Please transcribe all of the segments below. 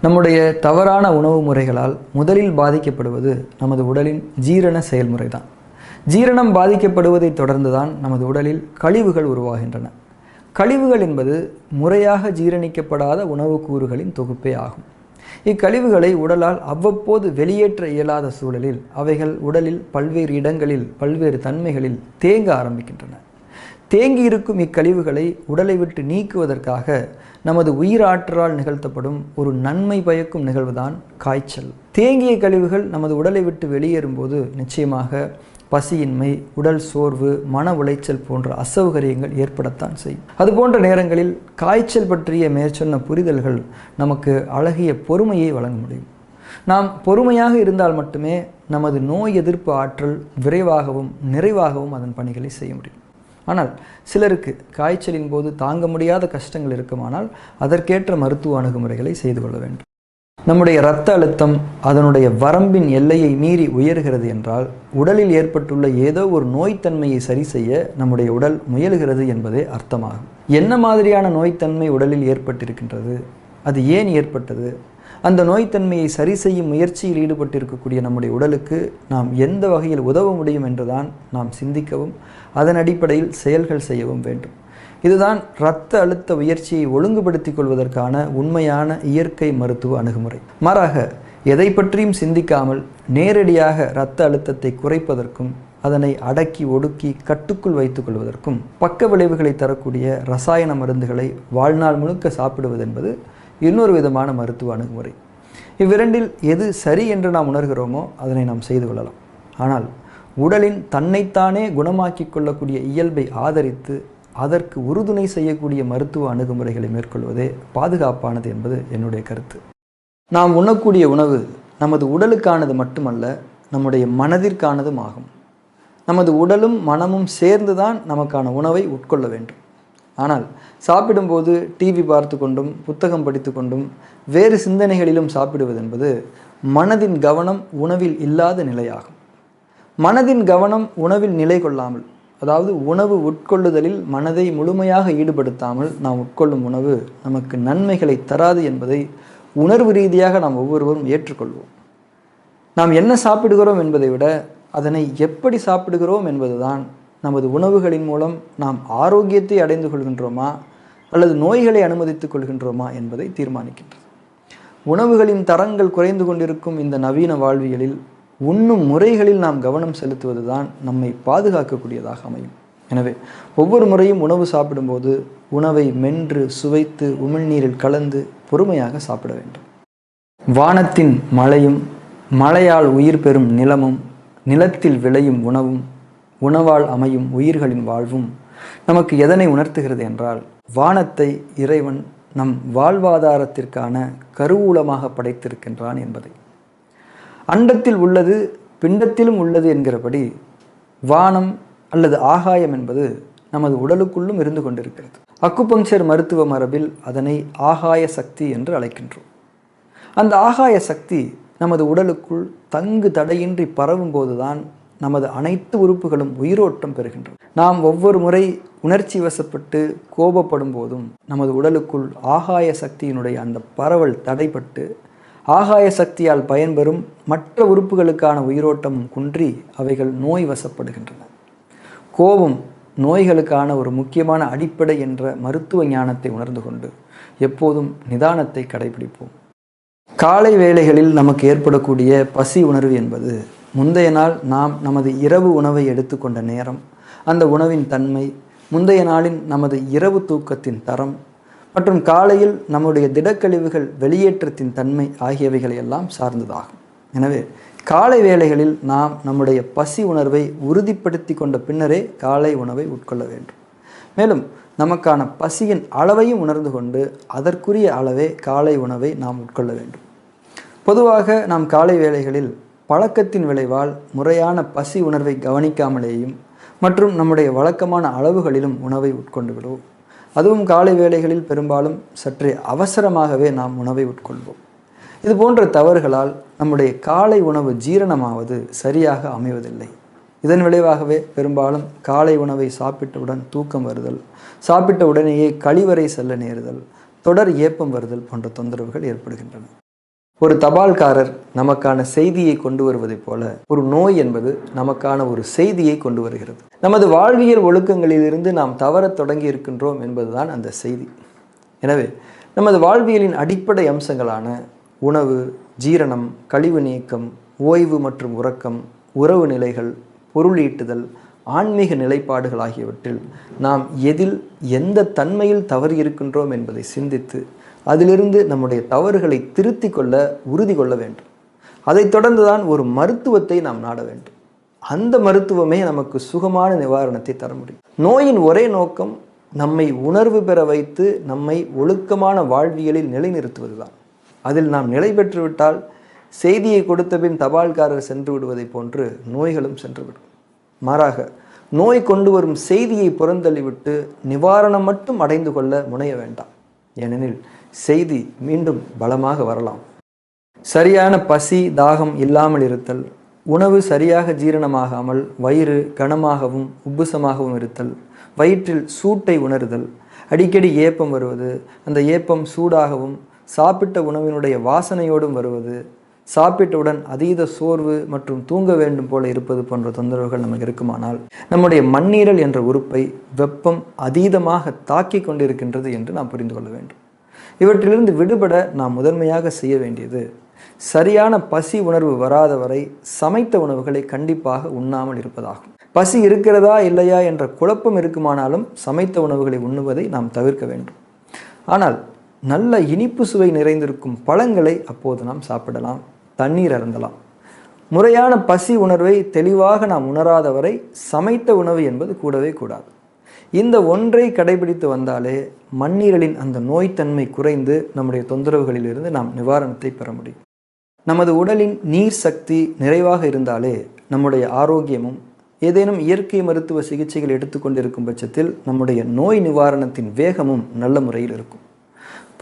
நம்முடைய தவறான உணவு முறைகளால் முதலில் பாதிக்கப்படுவது நமது உடலின் ஜீரண செயல்முறை தான். ஜீரணம் பாதிக்கப்படுவதை தொடர்ந்துதான் நமது உடலில் கழிவுகள் உருவாகின்றன. கழிவுகள் என்பது முறையாக ஜீரணிக்கப்படாத உணவு கூறுகளின் தொகுப்பே ஆகும். இக்கழிவுகளை உடலால் அவ்வப்போது வெளியேற்ற இயலாத சூழலில் அவைகள் உடலில் பல்வேறு இடங்களில் பல்வேறு தன்மைகளில் தேங்க ஆரம்பிக்கின்றன. தேங்கி இருக்கும் இக்கழிவுகளை உடலை விட்டு நீக்குவதற்காக நமது உயிராற்றலால் நிகழ்த்தப்படும் ஒரு நன்மை பயக்கும் நிகழ்வுதான் காய்ச்சல். தேங்கிய கழிவுகள் நமது உடலை விட்டு வெளியேறும்போது நிச்சயமாக பசியின்மை, உடல் சோர்வு, மன உளைச்சல் போன்ற அசௌகரியங்கள் ஏற்படத்தான் செய்யும். அதுபோன்ற நேரங்களில் காய்ச்சல் பற்றிய மேற்சொன்ன புரிதல்கள் நமக்கு அழகிய பொறுமையை வழங்க முடியும். நாம் பொறுமையாக இருந்தால் மட்டுமே நமது நோய் எதிர்ப்பு ஆற்றல் விரைவாகவும் நிறைவாகவும் அதன் பணிகளை செய்ய முடியும். ஆனால் சிலருக்கு காய்ச்சலின் போது தாங்க முடியாத கஷ்டங்கள் இருக்குமானால் அதற்கேற்ற மருத்துவ அணுகுமுறைகளை செய்து கொள்ள வேண்டும். நம்முடைய இரத்த அழுத்தம் அதனுடைய வரம்பின் எல்லையை மீறி உயர்கிறது என்றால் உடலில் ஏற்பட்டுள்ள ஏதோ ஒரு நோய்த்தன்மையை சரி செய்ய நம்முடைய உடல் முயலுகிறது என்பதே அர்த்தமாகும். என்ன மாதிரியான நோய்த்தன்மை உடலில் ஏற்பட்டிருக்கின்றது, அது ஏன் ஏற்பட்டது, அந்த நோய்த்தன்மையை சரி செய்யும் முயற்சியில் ஈடுபட்டிருக்கக்கூடிய நம்முடைய உடலுக்கு நாம் எந்த வகையில் உதவ முடியும் என்றுதான் நாம் சிந்திக்கவும் அதன் அடிப்படையில் செயல்கள் செய்யவும் வேண்டும். இதுதான் இரத்த அழுத்த உயர்ச்சியை ஒழுங்குபடுத்திக் கொள்வதற்கான உண்மையான இயற்கை மருத்துவ அணுகுமுறை. மாறாக எதை பற்றியும் சிந்திக்காமல் நேரடியாக இரத்த அழுத்தத்தை குறைப்பதற்கும் அதனை அடக்கி ஒடுக்கி கட்டுக்குள் வைத்துக் கொள்வதற்கும் பக்க விளைவுகளை தரக்கூடிய ரசாயன மருந்துகளை வாழ்நாள் முழுக்க சாப்பிடுவது என்பது இன்னொரு விதமான மருத்துவ அணுகுமுறை. இவ்விரண்டில் எது சரி என்று நாம் உணர்கிறோமோ அதனை நாம் செய்து கொள்ளலாம். ஆனால் உடலின் தன்னைத்தானே குணமாக்கி கொள்ளக்கூடிய இயல்பை ஆதரித்து அதற்கு உறுதுணை செய்யக்கூடிய மருத்துவ அணுகுமுறைகளை மேற்கொள்வதே பாதுகாப்பானது என்பது என்னுடைய கருத்து. நாம் உண்ணக்கூடிய உணவு நமது உடலுக்கானது மட்டுமல்ல, நம்முடைய மனதிற்கானதும் ஆகும். நமது உடலும் மனமும் சேர்ந்துதான் நமக்கான உணவை உட்கொள்ள வேண்டும். ஆனால் சாப்பிடும்போது டிவி பார்த்து கொண்டும் புத்தகம் படித்து கொண்டும் வேறு சிந்தனைகளிலும் சாப்பிடுவது என்பது மனதின் கவனம் உணவில் இல்லாத நிலையாகும். மனதின் கவனம் உணவில் நிலை கொள்ளாமல், அதாவது உணவு உட்கொள்ளுதலில் மனதை முழுமையாக ஈடுபடுத்தாமல் நாம் உட்கொள்ளும் உணவு நமக்கு நன்மைகளை தராது என்பதை உணர்வு ரீதியாக நாம் ஒவ்வொருவரும் ஏற்றுக்கொள்வோம். நாம் என்ன சாப்பிடுகிறோம் என்பதை விட அதனை எப்படி சாப்பிடுகிறோம் என்பதுதான் நமது உணவுகளின் மூலம் நாம் ஆரோக்கியத்தை அடைந்து கொள்கின்றோமா அல்லது நோய்களை அனுமதித்துக் கொள்கின்றோமா என்பதை தீர்மானிக்கின்றது. உணவுகளின் தரங்கள் குறைந்து கொண்டிருக்கும் இந்த நவீன வாழ்வியலில் உண்ணும் முறைகளில் நாம் கவனம் செலுத்துவதுதான் நம்மை பாதுகாக்கக்கூடியதாக அமையும். எனவே ஒவ்வொரு முறையும் உணவு சாப்பிடும்போது உணவை மென்று சுவைத்து உமிழ்நீரில் கலந்து பொறுமையாக சாப்பிட வேண்டும். வானத்தின் மழையும், மழையால் உயிர் பெறும் நிலமும், நிலத்தில் விளையும் உணவும், உணவால் அமையும் உயிர்களின் வாழ்வும் நமக்கு எதனை உணர்த்துகிறது என்றால், வானத்தை இறைவன் நம் வாழ்வாதாரத்திற்கான கருவூலமாக படைத்திருக்கின்றான் என்பதை. அண்டத்தில் உள்ளது பிண்டத்திலும் உள்ளது என்கிறபடி வானம் அல்லது ஆகாயம் என்பது நமது உடலுக்குள்ளும் இருந்து கொண்டிருக்கிறது. அக்குபங்சர் மருத்துவ மரபில் அதனை ஆகாய சக்தி என்று அழைக்கின்றோம். அந்த ஆகாய சக்தி நமது உடலுக்குள் தங்கு தடையின்றி பரவும் போதுதான் நமது அனைத்து உறுப்புகளும் உயிரோட்டம் பெறுகின்றன. நாம் ஒவ்வொரு முறை உணர்ச்சி வசப்பட்டு கோபப்படும் போதும் நமது உடலுக்குள் ஆகாய சக்தியினுடைய அந்த பரவல் தடைப்பட்டு ஆகாய சக்தியால் பயன்பெறும் மற்ற உறுப்புகளுக்கான உயிரோட்டமும் குன்றி அவைகள் நோய் வசப்படுகின்றன. கோபம் நோய்களுக்கான ஒரு முக்கியமான அடிப்படை என்ற மருத்துவ ஞானத்தை உணர்ந்து கொண்டு எப்போதும் நிதானத்தை கடைபிடிப்போம். காலை வேளைகளில் நமக்கு ஏற்படக்கூடிய பசி உணர்வு என்பது முந்தைய நாள் நாம் நமது இரவு உணவை எடுத்துக்கொண்ட நேரம், அந்த உணவின் தன்மை, முந்தைய நாளின் நமது இரவு தூக்கத்தின் தரம் மற்றும் காலையில் நம்முடைய திடக்கழிவுகள் வெளியேற்றத்தின் தன்மை ஆகியவைகளை எல்லாம் சார்ந்ததாகும். எனவே காலை வேளைகளில் நாம் நம்முடைய பசி உணர்வை உறுதிப்படுத்தி கொண்ட பின்னரே காலை உணவை உட்கொள்ள வேண்டும். மேலும் நமக்கான பசியின் அளவையும் உணர்ந்து கொண்டு அதற்குரிய அளவே காலை உணவை நாம் உட்கொள்ள வேண்டும். பொதுவாக நாம் காலை வேளைகளில் பழக்கத்தின் விளைவால் முறையான பசி உணர்வை கவனிக்காமலேயும் மற்றும் நம்முடைய வழக்கமான அளவுகளிலும் உணவை உட்கொண்டு விடுவோம். அதுவும் காலை வேளைகளில் பெரும்பாலும் சற்றே அவசரமாகவே நாம் உணவை உட்கொள்வோம். இது போன்ற தவறுகளால் நம்முடைய காலை உணவு ஜீரணமாவது சரியாக அமைவதில்லை. இதன் விளைவாகவே பெரும்பாலும் காலை உணவை சாப்பிட்டவுடன் தூக்கம் வருதல், சாப்பிட்ட உடனேயே கழிவறை செல்ல நேருதல், தொடர் ஏப்பம் வருதல் போன்ற தொந்தரவுகள் ஏற்படுகின்றன. ஒரு தபால்காரர் நமக்கான செய்தியை கொண்டு வருவதைப் போல ஒரு நோய் என்பது நமக்கான ஒரு செய்தியை கொண்டு வருகிறது. நமது வாழ்வியல் ஒழுக்கங்களிலிருந்து நாம் தவறத் தொடங்கி இருக்கின்றோம் என்பதுதான் அந்த செய்தி. எனவே நமது வாழ்வியலின் அடிப்படை அம்சங்களான உணவு, ஜீரணம், கழிவு நீக்கம், ஓய்வு மற்றும் உறக்கம், உறவு நிலைகள், பொருளீட்டுதல், ஆன்மீக நிலைப்பாடுகள் ஆகியவற்றில் நாம் எதில் எந்த தன்மையில் தவறி இருக்கின்றோம் என்பதை சிந்தித்து அதிலிருந்து நம்முடைய தவறுகளை திருத்தி கொள்ள உறுதி கொள்ள வேண்டும். அதைத் தொடர்ந்துதான் ஒரு மருத்துவத்தை நாம் நாட வேண்டும். அந்த மருத்துவமே நமக்கு சுகமான நிவாரணத்தை தர முடியும். நோயின் ஒரே நோக்கம் நம்மை உணர்வு பெற வைத்து நம்மை ஒழுக்கமான வாழ்வியலில் நிலைநிறுத்துவதுதான். அதில் நாம் நிலை பெற்றுவிட்டால் செய்தியை கொடுத்த பின் தபால்காரர் சென்று விடுவதை போன்று நோய்களும் சென்றுவிடும். மாறாக நோய் கொண்டு வரும் செய்தியை புறந்தள்ளிவிட்டு நிவாரணம் மட்டும் அடைந்து கொள்ள முனைய வேண்டாம். ஏனெனில் செய்தி மீண்டும் பலமாக வரலாம். சரியான பசி, தாகம் இல்லாமல் இருத்தல், உணவு சரியாக ஜீரணமாகாமல் வயிறு கனமாகவும் உப்புசமாகவும் இருத்தல், வயிற்றில் சூட்டை உணர்தல், அடிக்கடி ஏப்பம் வருவது, அந்த ஏப்பம் சூடாகவும் சாப்பிட்ட உணவினுடைய வாசனையோடும் வருவது, சாப்பிட்டவுடன் அதீத சோர்வு மற்றும் தூங்க வேண்டும் போல இருப்பது போன்ற தொந்தரவுகள் நமக்கு இருக்குமானால் நம்முடைய மண்ணீரல் என்ற உறுப்பை வெப்பம் அதீதமாக தாக்கி கொண்டிருக்கின்றது என்று நாம் புரிந்து கொள்ள வேண்டும். இவற்றிலிருந்து விடுபட நாம் முதன்மையாக செய்ய வேண்டியது சரியான பசி உணர்வு வராத வரை சமைத்த உணவுகளை கண்டிப்பாக உண்ணாமல் இருப்பதாகும். பசி இருக்கிறதா இல்லையா என்ற குழப்பம் இருக்குமானாலும் சமைத்த உணவுகளை உண்ணுவதை நாம் தவிர்க்க வேண்டும். ஆனால் நல்ல இனிப்பு சுவை நிறைந்திருக்கும் பழங்களை அப்போது நாம் சாப்பிடலாம், தண்ணீர் அருந்தலாம். முறையான பசி உணர்வை தெளிவாக நாம் உணராத வரை சமைத்த உணவு என்பது கூடவே கூடாது. இந்த ஒன்றை கடைபிடித்து வந்தாலே மண்ணீரலின் அந்த நோய்த்தன்மை குறைந்து நம்முடைய தொந்தரவுகளிலிருந்து நாம் நிவாரணத்தை பெற முடியும். நமது உடலின் நீர் சக்தி நிறைவாக இருந்தாலே நம்முடைய ஆரோக்கியமும், ஏதேனும் இயற்கை மருத்துவ சிகிச்சைகள் எடுத்துக்கொண்டிருக்கும் பட்சத்தில் நம்முடைய நோய் நிவாரணத்தின் வேகமும் நல்ல முறையில் இருக்கும்.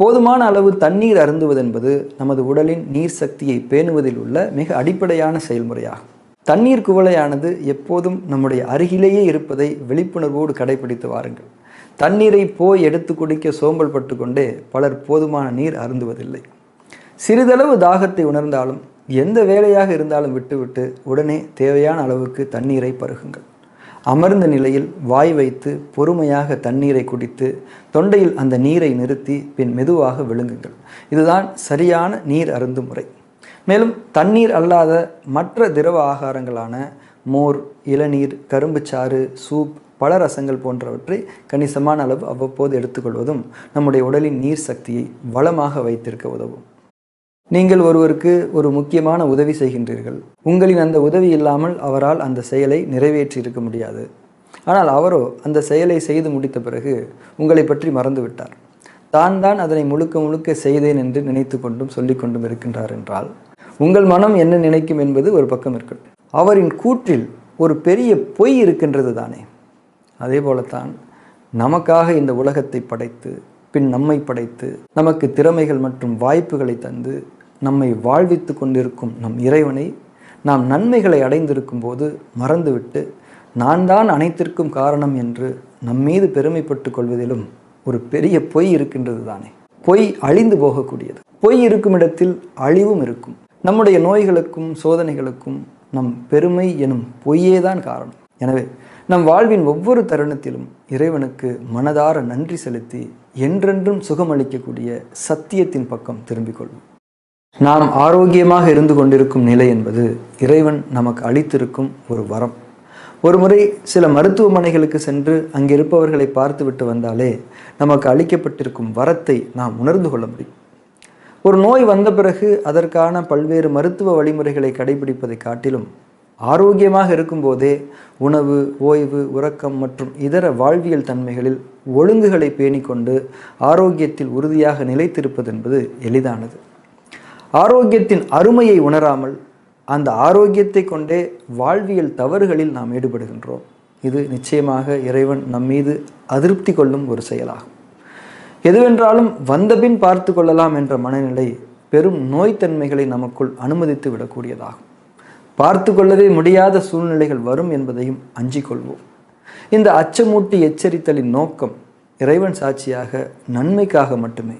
போதுமான அளவு தண்ணீர் அருந்துவதென்பது நமது உடலின் நீர் சக்தியை பேணுவதில் உள்ள மிக அடிப்படையான செயல்முறையாகும். தண்ணீர் குவளையானது எப்போதும் நம்முடைய அருகிலேயே இருப்பதை விழிப்புணர்வோடு கடைபிடித்து வாருங்கள். தண்ணீரை போய் எடுத்து குடிக்க சோம்பல் பட்டு கொண்டே பலர் போதுமான நீர் அருந்துவதில்லை. சிறிதளவு தாகத்தை உணர்ந்தாலும் எந்த வேலையாக இருந்தாலும் விட்டுவிட்டு உடனே தேவையான அளவுக்கு தண்ணீரை பருகுங்கள். அமர்ந்த நிலையில் வாய் வைத்து பொறுமையாக தண்ணீரை குடித்து தொண்டையில் அந்த நீரை நிறுத்தி பின் மெதுவாக விழுங்குங்கள். இதுதான் சரியான நீர் அருந்தும் முறை. மேலும் தண்ணீர் அல்லாத மற்ற திரவ ஆகாரங்களான மோர், இளநீர், கரும்புச்சாறு, சூப், பழரசங்கள் போன்றவற்றை கணிசமான அளவு அவ்வப்போது எடுத்துக்கொள்வதும் நம்முடைய உடலின் நீர் சக்தியை வளமாக வைத்திருக்க உதவும். நீங்கள் ஒருவருக்கு ஒரு முக்கியமான உதவி செய்கின்றீர்கள். உங்களின் அந்த உதவி இல்லாமல் அவரால் அந்த செயலை நிறைவேற்றி இருக்க முடியாது. ஆனால் அவரோ அந்த செயலை செய்து முடித்த பிறகு உங்களை பற்றி மறந்துவிட்டார். தான் அதனை முழுக்க முழுக்க செய்தேன் என்று நினைத்து கொண்டும் சொல்லிக்கொண்டும் இருக்கின்றார் என்றால் உங்கள் மனம் என்ன நினைக்கும் என்பது ஒரு பக்கம் இருக்கட்டும். அவரின் கூற்றில் ஒரு பெரிய பொய் இருக்கின்றது தானே. அதே போலத்தான் நமக்காக இந்த உலகத்தை படைத்து பின் நம்மை படைத்து நமக்கு திறமைகள் மற்றும் வாய்ப்புகளை தந்து நம்மை வாழ்வித்து கொண்டிருக்கும் நம் இறைவனை நாம் நன்மைகளை அடைந்திருக்கும் போது மறந்துவிட்டு நான் தான் அனைத்திற்கும் காரணம் என்று நம்மீது பெருமைப்பட்டு கொள்வதிலும் ஒரு பெரிய பொய் இருக்கின்றது தானே. பொய் அழிந்து போகக்கூடியது. பொய் இருக்கும் இடத்தில் அழிவும் இருக்கும். நம்முடைய நோய்களுக்கும் சோதனைகளுக்கும் நம் பெருமை எனும் பொய்யேதான் காரணம். எனவே நம் வாழ்வின் ஒவ்வொரு தருணத்திலும் இறைவனுக்கு மனதார நன்றி செலுத்தி என்றென்றும் சுகமளிக்கக்கூடிய சத்தியத்தின் பக்கம் திரும்பிக் கொள்வோம். நாம் ஆரோக்கியமாக இருந்து கொண்டிருக்கும் நிலை என்பது இறைவன் நமக்கு அளித்திருக்கும் ஒரு வரம். ஒரு முறை சில மருத்துவமனைகளுக்கு சென்று அங்கிருப்பவர்களை பார்த்துவிட்டு வந்தாலே நமக்கு அளிக்கப்பட்டிருக்கும் வரத்தை நாம் உணர்ந்து கொள்ள முடியும். ஒரு நோய் வந்த பிறகு அதற்கான பல்வேறு மருத்துவ வழிமுறைகளை கடைபிடிப்பதை காட்டிலும் ஆரோக்கியமாக இருக்கும்போதே உணவு, ஓய்வு, உறக்கம் மற்றும் இதர வாழ்வியல் தன்மைகளில் ஒழுங்குகளை பேணிக்கொண்டு ஆரோக்கியத்தில் உறுதியாக நிலைத்திருப்பது என்பது எளிதானது. ஆரோக்கியத்தின் அருமையை உணராமல் அந்த ஆரோக்கியத்தை கொண்டே வாழ்வியல் தவறுகளில் நாம் ஈடுபடுகின்றோம். இது நிச்சயமாக இறைவன் நம்மீது அதிருப்தி கொள்ளும் ஒரு செயலாகும். எதுவென்றாலும் வந்தபின் பார்த்து கொள்ளலாம் என்ற மனநிலை பெரும் நோய்த்தன்மைகளை நமக்குள் அனுமதித்து விடக்கூடியதாகும். பார்த்து கொள்ளவே முடியாத சூழ்நிலைகள் வரும் என்பதையும் அஞ்சிக் கொள்வோம். இந்த அச்சமூட்டி எச்சரித்தலின் நோக்கம் இறைவன் சாட்சியாக நன்மைக்காக மட்டுமே.